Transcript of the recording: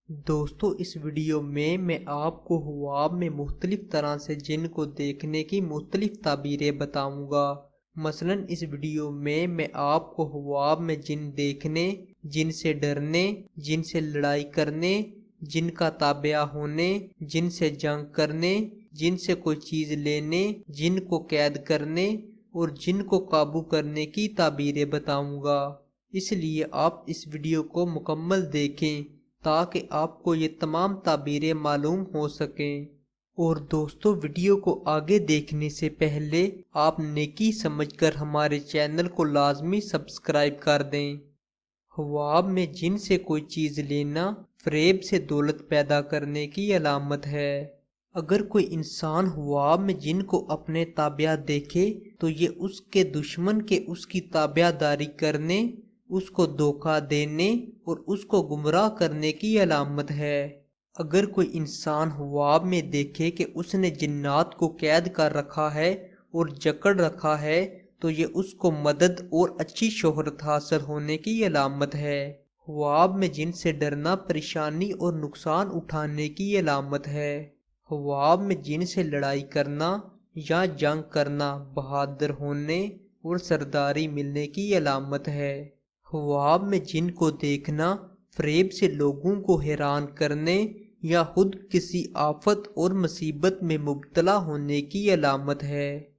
دوستو اس ویڈیو میں آپ کو خواب میں مختلف طرح سے جن کو دیکھنے کی مختلف تعبیریں بتاؤں گا۔ مثلا اس ویڈیو میں آپ کو خواب میں جن دیکھنے، جن سے ڈرنے، جن سے لڑائی کرنے، جن کا تابع ہونے، جن سے جنگ کرنے، جن سے کوئی چیز لینے، جن کو قید کرنے اور جن کو قابو کرنے کی تعبیریں بتاؤں گا۔ اس لیے آپ اس ویڈیو کو مکمل دیکھیں تاکہ آپ کو یہ تمام تعبیریں معلوم ہو سکیں۔ اور دوستو ویڈیو کو آگے دیکھنے سے پہلے آپ نیکی سمجھ کر ہمارے چینل کو لازمی سبسکرائب کر دیں۔ خواب میں جن سے کوئی چیز لینا فریب سے دولت پیدا کرنے کی علامت ہے۔ اگر کوئی انسان خواب میں جن کو اپنے تابع دیکھے تو یہ اس کے دشمن کے اس کی تابع داری کرنے، اس کو دھوکہ دینے اور اس کو گمراہ کرنے کی علامت ہے۔ اگر کوئی انسان خواب میں دیکھے کہ اس نے جنات کو قید کر رکھا ہے اور جکڑ رکھا ہے تو یہ اس کو مدد اور اچھی شہرت حاصل ہونے کی علامت ہے۔ خواب میں جن سے ڈرنا پریشانی اور نقصان اٹھانے کی علامت ہے۔ خواب میں جن سے لڑائی کرنا یا جنگ کرنا بہادر ہونے اور سرداری ملنے کی علامت ہے۔ خواب میں جن کو دیکھنا فریب سے لوگوں کو حیران کرنے یا خود کسی آفت اور مصیبت میں مبتلا ہونے کی علامت ہے۔